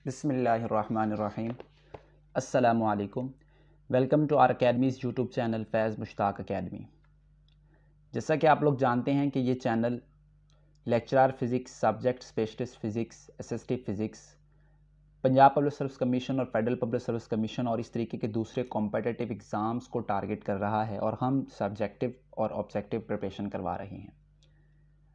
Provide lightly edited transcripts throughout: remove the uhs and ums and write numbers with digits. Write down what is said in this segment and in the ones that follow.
बिस्मिल्लाहिर्रहमानिर्रहीम। अस्सलामुअलैकुम। Welcome to our academy's YouTube channel Faiz Mushtaq academy. जैसा कि आप लोग जानते हैं कि ये channel lecturer physics, subject specialist physics, SST physics, Punjab public service commission और फेडरल पब्लिक सर्विस कमीशन और इस तरीके के दूसरे कॉम्पिटिटिव एग्ज़ाम्स को टारगेट कर रहा है और हम सब्जेक्टिव और ऑब्जेक्टिव प्रिपरेशन करवा रहे हैं।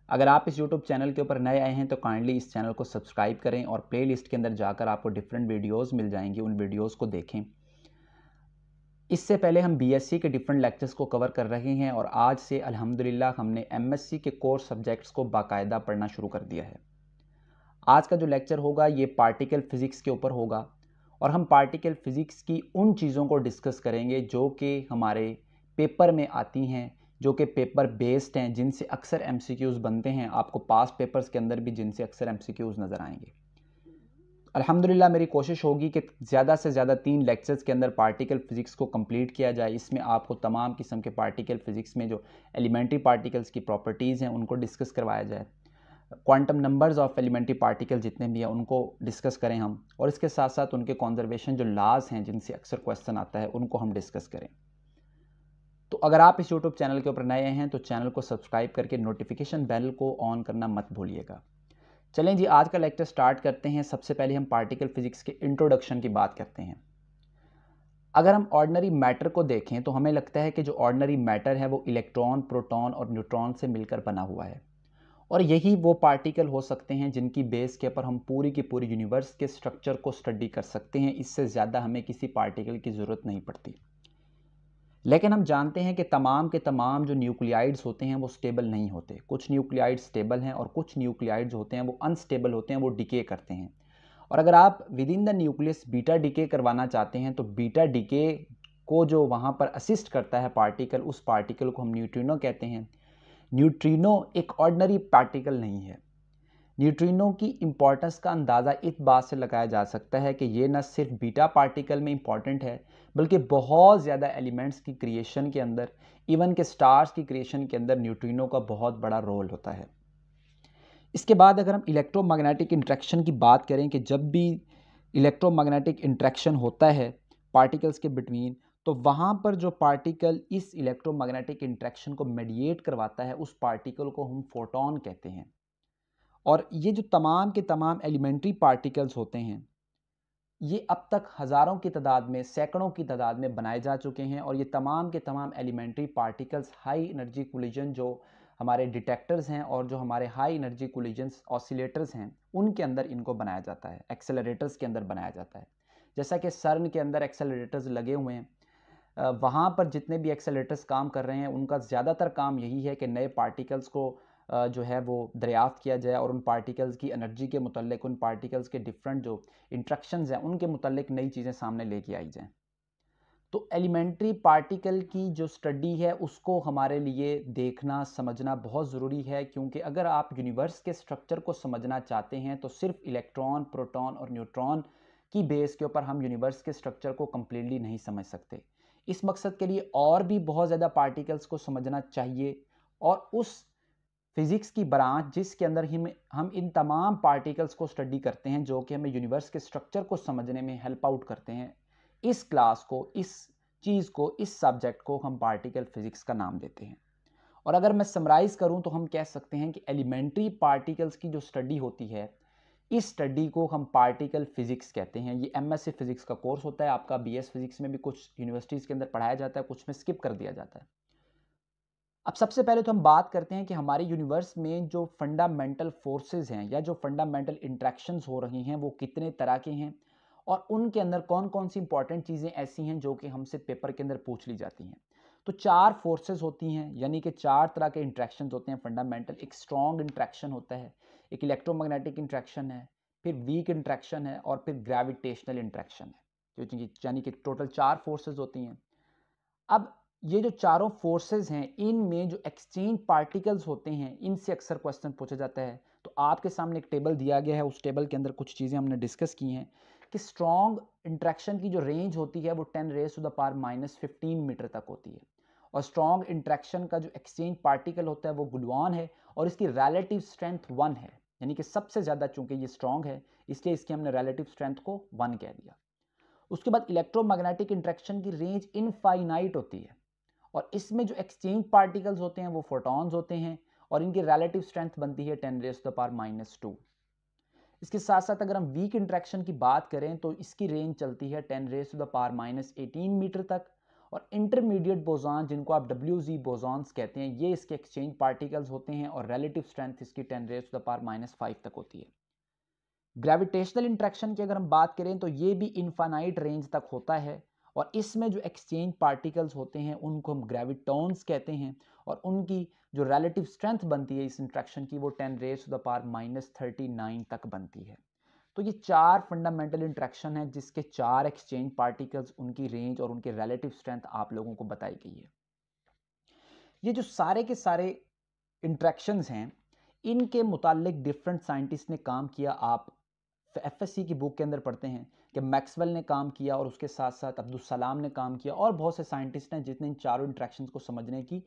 अगर आप इस YouTube चैनल के ऊपर नए आए हैं तो काइंडली इस चैनल को सब्सक्राइब करें और प्लेलिस्ट के अंदर जाकर आपको डिफरेंट वीडियोस मिल जाएंगी, उन वीडियोस को देखें। इससे पहले हम बीएससी के डिफरेंट लेक्चर्स को कवर कर रहे हैं और आज से अल्हम्दुलिल्लाह हमने एमएससी के कोर सब्जेक्ट्स को बाकायदा पढ़ना शुरू कर दिया है। आज का जो लेक्चर होगा ये पार्टिकल फ़िज़िक्स के ऊपर होगा और हम पार्टिकल फ़िज़िक्स की उन चीज़ों को डिस्कस करेंगे जो कि हमारे पेपर में आती हैं, जो कि पेपर बेस्ड हैं, जिनसे अक्सर एमसीक्यूज़ बनते हैं। आपको पास पेपर्स के अंदर भी जिनसे अक्सर एमसीक्यूज़ नज़र आएंगे। अल्हम्दुलिल्लाह मेरी कोशिश होगी कि ज़्यादा से ज़्यादा 3 लेक्चर्स के अंदर पार्टिकल फ़िज़िक्स को कंप्लीट किया जाए। इसमें आपको तमाम किस्म के पार्टिकल फ़िज़िक्स में जो एलिमेंट्री पार्टिकल्स की प्रॉपर्टीज़ हैं उनको डिस्कस करवाया जाए। Quantum numbers of elementary particle जितने भी हैं उनको डिस्कस करें हम, और इसके साथ साथ उनके कॉन्जर्वेशन जो लॉज हैं जिनसे अक्सर क्वेश्चन आता है उनको हम डिस्कस करें। तो अगर आप इस यूट्यूब चैनल के ऊपर नए हैं तो चैनल को सब्सक्राइब करके नोटिफिकेशन बेल को ऑन करना मत भूलिएगा। चलें जी, आज का लेक्चर स्टार्ट करते हैं। सबसे पहले हम पार्टिकल फिजिक्स के इंट्रोडक्शन की बात करते हैं। अगर हम ऑर्डिनरी मैटर को देखें तो हमें लगता है कि जो ऑर्डिनरी मैटर है वो इलेक्ट्रॉन, प्रोटॉन और न्यूट्रॉन से मिलकर बना हुआ है और यही वो पार्टिकल हो सकते हैं जिनकी बेस के ऊपर हम पूरी की पूरी यूनिवर्स के स्ट्रक्चर को स्टडी कर सकते हैं। इससे ज़्यादा हमें किसी पार्टिकल की ज़रूरत नहीं पड़ती। लेकिन हम जानते हैं कि तमाम के तमाम जो न्यूक्लियाइड्स होते हैं वो स्टेबल नहीं होते। कुछ न्यूक्लियाइड स्टेबल हैं और कुछ न्यूक्लियाइड्स होते हैं वो अनस्टेबल होते हैं, वो डिके करते हैं। और अगर आप with in the nucleus beta decay करवाना चाहते हैं तो बीटा डिके को जो वहाँ पर असिस्ट करता है पार्टिकल, उस पार्टिकल को हम न्यूट्रिनो कहते हैं। न्यूट्रिनो एक ऑर्डिनरी पार्टिकल नहीं है। न्यूट्रिनो की इंपॉर्टेंस का अंदाज़ा इस बात से लगाया जा सकता है कि ये न सिर्फ बीटा पार्टिकल में इंपॉर्टेंट है बल्कि बहुत ज़्यादा एलिमेंट्स की क्रिएशन के अंदर, इवन के स्टार्स की क्रिएशन के अंदर न्यूट्रिनो का बहुत बड़ा रोल होता है। इसके बाद अगर हम इलेक्ट्रोमैग्नेटिक इंट्रैक्शन की बात करें कि जब भी इलेक्ट्रोमैग्नेटिक इंट्रैक्शन होता है पार्टिकल्स के बिटवीन, तो वहाँ पर जो पार्टिकल इस इलेक्ट्रोमैग्नेटिक इंट्रैक्शन को मेडिएट करवाता है उस पार्टिकल को हम फोटोन कहते हैं। और ये जो तमाम के तमाम एलिमेंट्री पार्टिकल्स होते हैं ये अब तक हज़ारों की तादाद में, सैकड़ों की तादाद में बनाए जा चुके हैं और ये तमाम के तमाम elementary particles high energy collision जो हमारे डिटेक्टर्स हैं और जो हमारे हाई एनर्जी कोलिजन्स ऑसिलेटर्स हैं उनके अंदर इनको बनाया जाता है, एक्सेलरेटर्स के अंदर बनाया जाता है। जैसा कि सर्न के अंदर एक्सेलरेटर्स लगे हुए हैं, वहाँ पर जितने भी एक्सेलरेटर्स काम कर रहे हैं उनका ज़्यादातर काम यही है कि नए पार्टिकल्स को जो है वो दरियाफ़्त किया जाए और उन पार्टिकल्स की एनर्जी के मुतल्लिक, उन पार्टिकल्स के डिफरेंट जो इंट्रैक्शंस हैं उनके मुतल्लिक नई चीज़ें सामने लेके आई जाएँ। तो एलिमेंट्री पार्टिकल की जो स्टडी है उसको हमारे लिए देखना, समझना बहुत ज़रूरी है, क्योंकि अगर आप यूनिवर्स के स्ट्रक्चर को समझना चाहते हैं तो सिर्फ इलेक्ट्रॉन, प्रोटॉन और न्यूट्रॉन की बेस के ऊपर हम यूनिवर्स के स्ट्रक्चर को कम्प्लीटली नहीं समझ सकते। इस मकसद के लिए और भी बहुत ज़्यादा पार्टिकल्स को समझना चाहिए और उस फिज़िक्स की ब्रांच जिसके अंदर हम इन तमाम पार्टिकल्स को स्टडी करते हैं जो कि हमें यूनिवर्स के स्ट्रक्चर को समझने में हेल्प आउट करते हैं, इस क्लास को, इस चीज़ को, इस सब्जेक्ट को हम पार्टिकल फिज़िक्स का नाम देते हैं। और अगर मैं समराइज़ करूं तो हम कह सकते हैं कि एलिमेंट्री पार्टिकल्स की जो स्टडी होती है इस स्टडी को हम पार्टिकल फिज़िक्स कहते हैं। ये एमएससी फिज़िक्स का कोर्स होता है आपका। बीएस फिज़िक्स में भी कुछ यूनिवर्सिटीज़ के अंदर पढ़ाया जाता है, कुछ में स्किप कर दिया जाता है। अब सबसे पहले तो हम बात करते हैं कि हमारे यूनिवर्स में जो फंडामेंटल फोर्सेस हैं या जो फंडामेंटल इंट्रैक्शंस हो रही हैं वो कितने तरह के हैं और उनके अंदर कौन कौन सी इंपॉर्टेंट चीज़ें ऐसी हैं जो कि हमसे पेपर के अंदर पूछ ली जाती हैं। तो 4 फोर्सेस होती हैं, यानी कि 4 तरह के इंट्रैक्शंस होते हैं फंडामेंटल। एक स्ट्रॉन्ग इंट्रैक्शन होता है, एक इलेक्ट्रोमैग्नेटिक इंट्रैक्शन है, फिर वीक इंट्रैक्शन है और फिर ग्रेविटेशनल इंट्रैक्शन है, यानी कि टोटल 4 फोर्सेस होती हैं। अब ये जो चारों फोर्सेस हैं इनमें जो एक्सचेंज पार्टिकल्स होते हैं इनसे अक्सर क्वेश्चन पूछा जाता है। तो आपके सामने एक टेबल दिया गया है, उस टेबल के अंदर कुछ चीज़ें हमने डिस्कस की हैं कि स्ट्रॉन्ग इंट्रैक्शन की जो रेंज होती है वो 10⁻⁻15 मीटर तक होती है और स्ट्रॉन्ग इंट्रैक्शन का जो एक्सचेंज पार्टिकल होता है वो ग्लूऑन है और इसकी रिलेटिव स्ट्रेंथ 1 है, यानी कि सबसे ज़्यादा, चूंकि ये स्ट्रॉन्ग है इसलिए इसकी हमने रिलेटिव स्ट्रेंथ को 1 कह दिया। उसके बाद इलेक्ट्रोमैग्नेटिक इंट्रैक्शन की रेंज इनफाइनाइट होती है और इसमें जो एक्सचेंज पार्टिकल्स होते हैं वो फोटॉन्स होते हैं और इनकी रिलेटिव स्ट्रेंथ बनती है 10⁻²। इसके साथ साथ अगर हम वीक इंट्रैक्शन की बात करें तो इसकी रेंज चलती है 10⁻18 मीटर तक। और इंटरमीडिएट बोसॉन, जिनको आप WZ बोसॉन्स कहते हैं, ये इसके एक्सचेंज पार्टिकल्स होते हैं और रिलेटिव स्ट्रेंथ इसकी 10⁻5 तक होती है। ग्रेविटेशनल इंट्रैक्शन की अगर हम बात करें तो ये भी इनफाइनाइट रेंज तक होता है और इसमें जो एक्सचेंज पार्टिकल्स होते हैं उनको हम ग्रेविटॉन्स कहते हैं और उनकी जो रिलेटिव स्ट्रेंथ बनती है इस इंट्रैक्शन की वो 10⁻39 तक बनती है। तो ये 4 फंडामेंटल इंट्रैक्शन है जिसके 4 एक्सचेंज पार्टिकल्स, उनकी रेंज और उनकी रिलेटिव स्ट्रेंथ आप लोगों को बताई गई है। ये जो सारे के सारे इंट्रैक्शंस हैं इनके मुतालिक डिफरेंट साइंटिस्ट ने काम किया। आप FSC की बुक के अंदर पढ़ते हैं कि मैक्सवेल ने काम किया और उसके साथ साथ अब्दुल सलाम ने काम किया और बहुत से साइंटिस्ट हैं जिसने इन चारों इंट्रैक्शंस को समझने की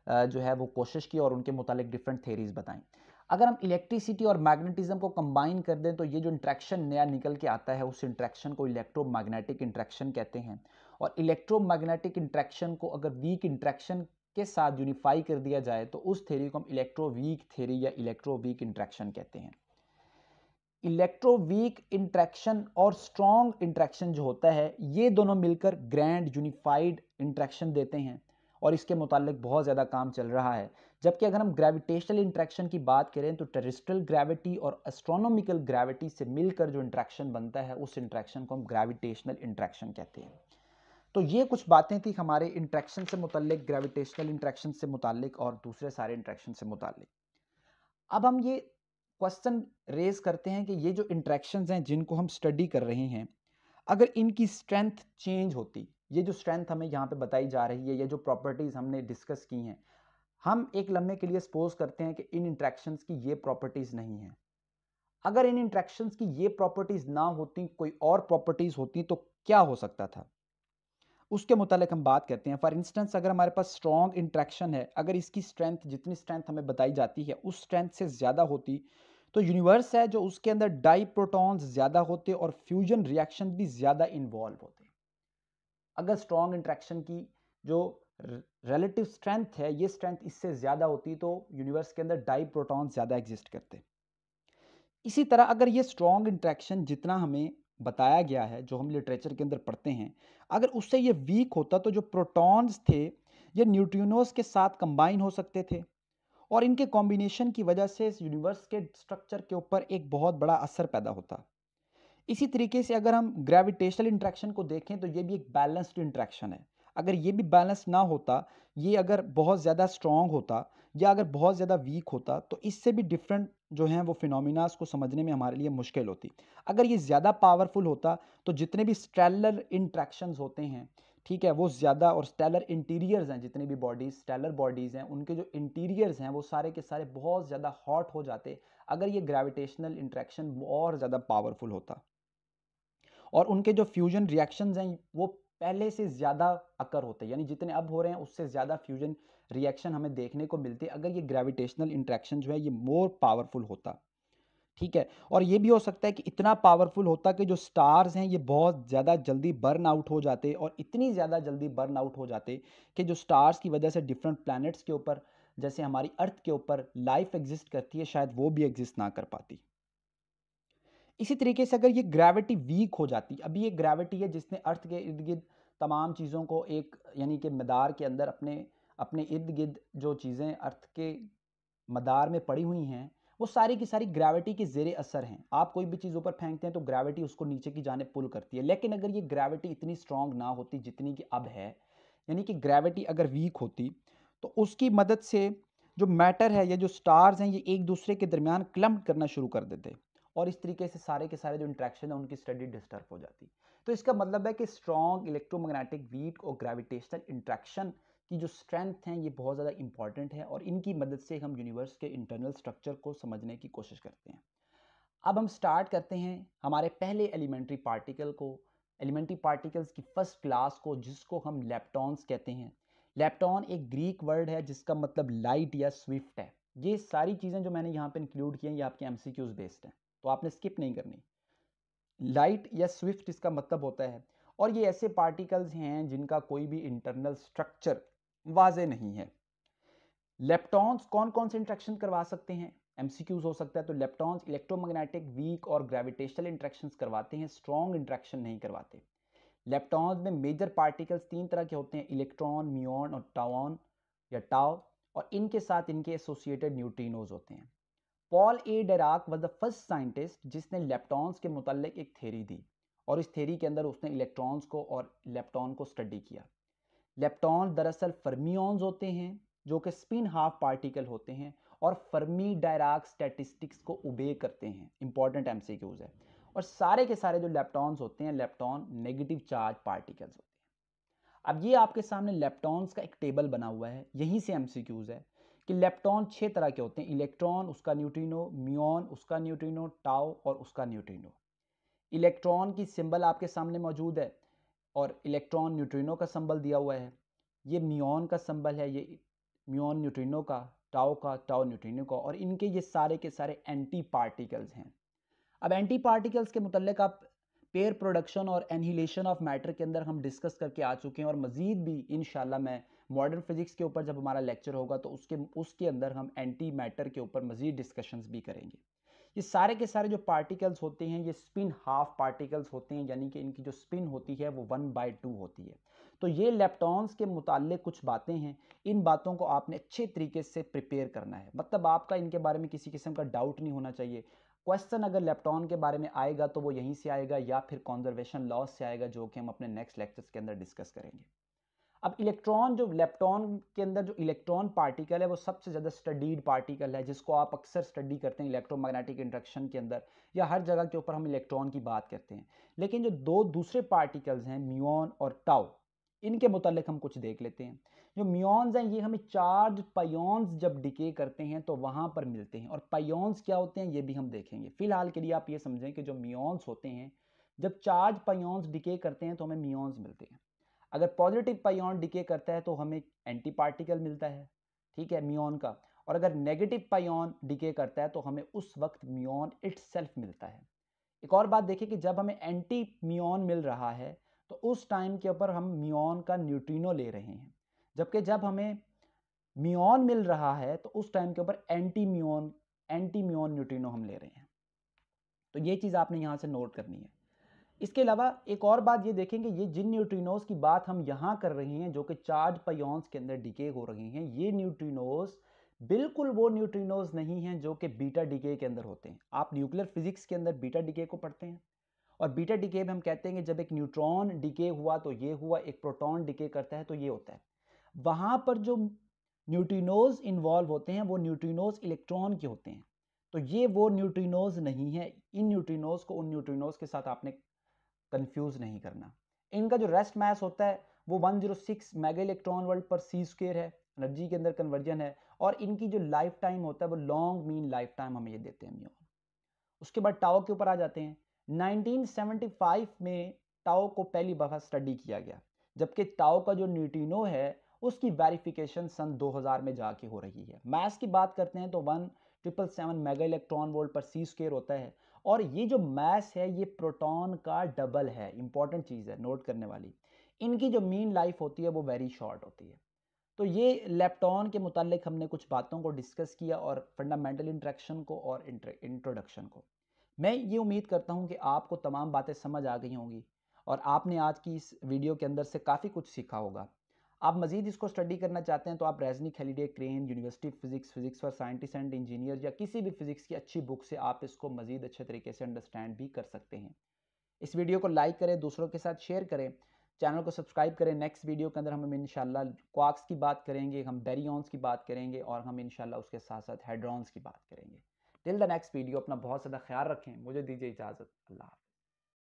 जो है वो कोशिश की और उनके मुतालिक डिफरेंट थेरीज बताएं। अगर हम इलेक्ट्रिसिटी और मैग्नेटिज्म को कंबाइन कर दें तो ये जो इंट्रैक्शन नया निकल के आता है उस इंट्रैक्शन को इलेक्ट्रोमैग्नेटिक इंट्रैक्शन कहते हैं। और इलेक्ट्रोमैग्नेटिक इंट्रैक्शन को अगर वीक इंट्रैक्शन के साथ यूनिफाई कर दिया जाए तो उस थ्योरी को हम इलेक्ट्रोवीक थ्योरी या इलेक्ट्रोवीक इंट्रैक्शन कहते हैं। इलेक्ट्रोवीक इंट्रैक्शन और स्ट्रॉन्ग इंट्रैक्शन जो होता है ये दोनों मिलकर ग्रैंड यूनिफाइड इंट्रैक्शन देते हैं और इसके मुतालिक बहुत ज़्यादा काम चल रहा है। जबकि अगर हम ग्रेविटेशनल इंट्रैक्शन की बात करें तो टेरेस्ट्रियल ग्रेविटी और एस्ट्रोनॉमिकल ग्रेविटी से मिलकर जो इंट्रैक्शन बनता है उस इंट्रैक्शन को हम ग्रेविटेशनल इंट्रैक्शन कहते हैं। तो ये कुछ बातें थी हमारे इंट्रैक्शन से मुतालिक, ग्रेविटेशनल इंट्रैक्शन से मुतालिक और दूसरे सारे इंट्रैक्शन से मुतालिक। अब हम ये क्वेश्चन रेज करते हैं कि ये जो इंट्रैक्शंस हैं जिनको हम स्टडी कर रहे हैं, अगर इनकी स्ट्रेंथ चेंज होती, ये जो स्ट्रेंथ हमें यहाँ पे बताई जा रही है, ये जो प्रॉपर्टीज़ हमने डिस्कस की हैं, हम एक लम्हे के लिए सपोज करते हैं कि इन इंट्रैक्शंस की ये प्रॉपर्टीज़ नहीं हैं। अगर इन इंट्रैक्शंस की ये प्रॉपर्टीज़ ना होती, कोई और प्रॉपर्टीज़ होती तो क्या हो सकता था, उसके मुतालिक हम बात करते हैं। फॉर इंस्टेंस अगर हमारे पास स्ट्रॉन्ग इंट्रैक्शन है, अगर इसकी स्ट्रेंथ, जितनी स्ट्रेंथ हमें बताई जाती है उस स्ट्रेंथ से ज़्यादा होती तो यूनिवर्स है जो उसके अंदर डाई प्रोटॉन्स ज़्यादा होते और फ्यूजन रिएक्शन भी ज़्यादा इन्वॉल्व होते। अगर स्ट्रॉन्ग इंट्रैक्शन की जो रिलेटिव स्ट्रेंथ है ये स्ट्रेंथ इससे ज़्यादा होती तो यूनिवर्स के अंदर डाई प्रोटॉन्स ज़्यादा एग्जिस्ट करते। इसी तरह अगर ये स्ट्रॉन्ग इंट्रैक्शन जितना हमें बताया गया है, जो हम लिटरेचर के अंदर पढ़ते हैं, अगर उससे ये वीक होता तो जो प्रोटॉन्स थे ये न्यूट्रिनोज के साथ कंबाइन हो सकते थे और इनके कॉम्बिनेशन की वजह से इस यूनिवर्स के स्ट्रक्चर के ऊपर एक बहुत बड़ा असर पैदा होता। इसी तरीके से अगर हम ग्रेविटेशनल इंट्रैक्शन को देखें तो ये भी एक बैलेंस्ड इंट्रैक्शन है। अगर ये भी बैलेंस ना होता, ये अगर बहुत ज़्यादा स्ट्रॉन्ग होता या अगर बहुत ज़्यादा वीक होता तो इससे भी डिफरेंट जो हैं वो फिनोमिनास को समझने में हमारे लिए मुश्किल होती। अगर ये ज़्यादा पावरफुल होता तो जितने भी स्टेलर इंट्रैक्शंस होते हैं, ठीक है, वो ज़्यादा, और स्टेलर इंटीरियर्स हैं, जितनी भी बॉडीज स्टेलर बॉडीज़ हैं उनके जो इंटीरियर्स हैं वो सारे के सारे बहुत ज़्यादा हॉट हो जाते अगर ये ग्रेविटेशनल इंट्रैक्शन और ज़्यादा पावरफुल होता और उनके जो फ्यूजन रिएक्शंस हैं वो पहले से ज़्यादा अकर होते, यानी जितने अब हो रहे हैं उससे ज़्यादा फ्यूजन रिएक्शन हमें देखने को मिलते अगर ये ग्रेविटेशनल इंट्रैक्शन जो है ये मोर पावरफुल होता। ठीक है, और ये भी हो सकता है कि इतना पावरफुल होता कि जो स्टार्स हैं ये बहुत ज़्यादा जल्दी बर्न आउट हो जाते और इतनी ज़्यादा जल्दी बर्न आउट हो जाते कि जो स्टार्स की वजह से डिफरेंट प्लैनेट्स के ऊपर, जैसे हमारी अर्थ के ऊपर लाइफ एग्जिस्ट करती है, शायद वो भी एग्जिस्ट ना कर पाती। इसी तरीके से अगर ये ग्रेविटी वीक हो जाती, अभी ये ग्रेविटी है जिसने अर्थ के इर्द गिर्द तमाम चीज़ों को एक, यानी कि मदार के अंदर अपने अपने इर्द गिर्द जो चीज़ें अर्थ के मदार में पड़ी हुई हैं वो सारी की सारी ग्रेविटी के ज़ेरे असर हैं। आप कोई भी चीज़ ऊपर फेंकते हैं तो ग्रेविटी उसको नीचे की जाने पुल करती है। लेकिन अगर ये ग्रेविटी इतनी स्ट्रांग ना होती जितनी कि अब है, यानी कि ग्रेविटी अगर वीक होती तो उसकी मदद से जो मैटर है या जो स्टार्स हैं ये एक दूसरे के दरमियान क्लम्प करना शुरू कर देते और इस तरीके से सारे के सारे जो इंट्रैक्शन है उनकी स्टडी डिस्टर्ब हो जाती। तो इसका मतलब है कि स्ट्रॉन्ग इलेक्ट्रोमैग्नेटिक वीक और ग्रेविटेशनल इंट्रैक्शन की जो स्ट्रेंथ हैं ये बहुत ज़्यादा इंपॉर्टेंट है और इनकी मदद से हम यूनिवर्स के इंटरनल स्ट्रक्चर को समझने की कोशिश करते हैं। अब हम स्टार्ट करते हैं हमारे पहले एलिमेंट्री पार्टिकल को, एलिमेंट्री पार्टिकल्स की फर्स्ट क्लास को, जिसको हम लेप्टॉन्स कहते हैं। लेप्टॉन एक ग्रीक वर्ड है जिसका मतलब लाइट या स्विफ्ट है, ये सारी चीज़ें जो मैंने यहाँ पे इंक्लूड की हैं ये आपके MCQs बेस्ड हैं, तो आपने स्किप नहीं करनी। लाइट या स्विफ्ट इसका मतलब होता है, और ये ऐसे पार्टिकल्स हैं जिनका कोई भी इंटरनल स्ट्रक्चर वाजे नहीं है। लेप्टॉन्स कौन कौन से इंट्रैक्शन करवा सकते हैं, MCQs हो सकता है। तो लेप्टॉन्स इलेक्ट्रोमैग्नेटिक, वीक और ग्रेविटेशनल इंट्रैक्शंस करवाते हैं, स्ट्रॉन्ग इंट्रैक्शन नहीं करवाते। लेप्टॉन्स में मेजर पार्टिकल्स 3 तरह के होते हैं, इलेक्ट्रॉन, म्यूऑन और टाउन या टाउ, और इनके साथ इनके एसोसिएटेड न्यूट्रिनोज होते हैं। Paul A Dirac was the first scientist जिसने लेप्टॉन्स के मुताल्लिक एक थ्योरी दी, और इस थ्योरी के अंदर उसने इलेक्ट्रॉन्स को और लेप्टॉन को स्टडी किया। लेप्टॉन दरअसल फर्मियॉन्स होते हैं जो कि स्पिन हाफ पार्टिकल होते हैं और फर्मी डायराक स्टैटिस्टिक्स को ओबे करते हैं। इंपॉर्टेंट MCQs है। और सारे के सारे जो लेप्टॉन्स होते हैं, लेप्टॉन नेगेटिव चार्ज पार्टिकल्स होते हैं। अब ये आपके सामने लेप्टॉन्स का एक टेबल बना हुआ है, यहीं से MCQs है कि लेप्टॉन 6 तरह के होते हैं, इलेक्ट्रॉन उसका न्यूट्रिनो, म्यूऑन उसका न्यूट्रिनो, टाउ और उसका न्यूट्रिनो। इलेक्ट्रॉन की सिंबल आपके सामने मौजूद है और इलेक्ट्रॉन न्यूट्रिनो का सिंबल दिया हुआ है। ये म्यूऑन का सिंबल है, ये म्यूऑन न्यूट्रिनो का, टाउ न्यूट्रिनो का, और इनके ये सारे के सारे एंटी पार्टिकल्स हैं। अब एंटी पार्टिकल्स के मुतल्लिक आप पेयर प्रोडक्शन और एनहिलेशन ऑफ मैटर के अंदर हम डिस्कस करके आ चुके हैं, और मज़ीद भी इंशाल्लाह मैं मॉडर्न फिजिक्स के ऊपर जब हमारा लेक्चर होगा तो उसके अंदर हम एंटी मैटर के ऊपर मज़ीद डिस्कशंस भी करेंगे। ये सारे के सारे जो पार्टिकल्स होते हैं ये स्पिन हाफ पार्टिकल्स होते हैं, यानी कि इनकी जो स्पिन होती है वो 1/2 होती है। तो ये लेप्टॉन्स के मुताल्लिक कुछ बातें हैं, इन बातों को आपने अच्छे तरीके से प्रिपेयर करना है, मतलब आपका इनके बारे में किसी किस्म का डाउट नहीं होना चाहिए। क्वेश्चन अगर लेप्टॉन के बारे में आएगा तो वो यहीं से आएगा या फिर कॉन्जर्वेशन लॉस से आएगा, जो कि हम अपने नेक्स्ट लेक्चर्स के अंदर डिस्कस करेंगे। अब इलेक्ट्रॉन, जो लेप्टॉन के अंदर जो इलेक्ट्रॉन पार्टिकल है वो सबसे ज़्यादा स्टडीड पार्टिकल है, जिसको आप अक्सर स्टडी करते हैं इलेक्ट्रोमैग्नेटिक इंट्रैक्शन के अंदर, या हर जगह के ऊपर हम इलेक्ट्रॉन की बात करते हैं। लेकिन जो दो दूसरे पार्टिकल्स हैं म्यूऑन और टाउ, इनके मुतालिक हम कुछ देख लेते हैं। जो म्यूऑन्स हैं ये हमें चार्ज पायोन्स जब डिके करते हैं तो वहाँ पर मिलते हैं, और पायोन्स क्या होते हैं ये भी हम देखेंगे। फिलहाल के लिए आप ये समझें कि जो म्यूऑन्स होते हैं जब चार्ज पायोन्स डिके करते हैं तो हमें म्यूऑन्स मिलते हैं। अगर पॉजिटिव पायोन डिके करता है तो हमें एंटी पार्टिकल मिलता है, ठीक है, म्यूऑन का। और अगर नेगेटिव पायोन डिके करता है तो हमें उस वक्त म्यूऑन इटसेल्फ मिलता है। एक और बात देखिए कि जब हमें एंटी म्यूऑन मिल रहा है तो उस टाइम के ऊपर हम म्यूऑन का न्यूट्रिनो ले रहे हैं, जबकि जब हमें म्यूऑन मिल रहा है तो उस टाइम के ऊपर एंटी म्यूऑन न्यूट्रिनो हम ले रहे हैं। तो ये चीज़ आपने यहाँ से नोट करनी है। इसके अलावा एक और बात ये देखेंगे, ये जिन न्यूट्रिनोज की बात हम यहाँ कर रहे हैं जो कि चार्ज पायोन्स के अंदर डिके हो रहे हैं, ये न्यूट्रिनोज बिल्कुल वो न्यूट्रिनोज नहीं हैं जो कि बीटा डिके के अंदर होते हैं। आप न्यूक्लियर फिजिक्स के अंदर बीटा डिके को पढ़ते हैं, और बीटा डिके में हम कहते हैं कि जब एक न्यूट्रॉन डिके हुआ तो ये हुआ, एक प्रोटॉन डिके करता है तो ये होता है। वहाँ पर जो न्यूट्रिनोज इन्वॉल्व होते हैं वो न्यूट्रिनोज इलेक्ट्रॉन के होते हैं, तो ये वो न्यूट्रिनोज नहीं है। इन न्यूट्रिनोज को उन न्यूट्रिनोज के साथ आपने कंफ्यूज नहीं करना। इनका जो रेस्ट मास होता है वो 106 मेगा इलेक्ट्रॉन वोल्ट पर सी स्क्वायर है, एनर्जी के अंदर कन्वर्जन है, और इनकी जो लाइफ टाइम होता है वो लॉन्ग मीन लाइफ टाइम हमें ये देते हैं म्यूऑन। उसके बाद टाओ के ऊपर आ जाते हैं। 1975 में टाओ को पहली दफा स्टडी किया गया, जबकि टाओ का जो न्यूट्रिनो है उसकी वेरिफिकेशन सन 2000 में जाके हो रही है। मास की बात करते हैं तो 1777 मेगा इलेक्ट्रॉन वोल्ट पर सी स्क्वायर होता है, और ये जो मास है ये प्रोटॉन का डबल है। इंपॉर्टेंट चीज़ है नोट करने वाली। इनकी जो मीन लाइफ होती है वो वेरी शॉर्ट होती है। तो ये लेप्टॉन के मुतालिक हमने कुछ बातों को डिस्कस किया, और फंडामेंटल इंट्रैक्शन को और इंट्रोडक्शन को। मैं ये उम्मीद करता हूँ कि आपको तमाम बातें समझ आ गई होंगी, और आपने आज की इस वीडियो के अंदर से काफ़ी कुछ सीखा होगा। आप मज़ीद इसको स्टडी करना चाहते हैं तो आप Resnick Halliday Krane, university physics, physics for scientist and engineer, या किसी भी फिजिक्स की अच्छी बुक से आप इसको मज़ीद अच्छे तरीके से अंडरस्टैंड भी कर सकते हैं। इस वीडियो को लाइक करें, दूसरों के साथ शेयर करें, चैनल को सब्सक्राइब करें। नेक्स्ट वीडियो के अंदर हम इंशाल्लाह क्वार्क्स की बात करेंगे, हम बैरियॉन्स की बात करेंगे, और हम इंशाल्लाह उसके साथ साथ हेड्रॉन्स की बात करेंगे। टिल द नेक्स्ट वीडियो अपना बहुत ज़्यादा ख्याल रखें। मुझे दीजिए इजाज़त। अल्लाह।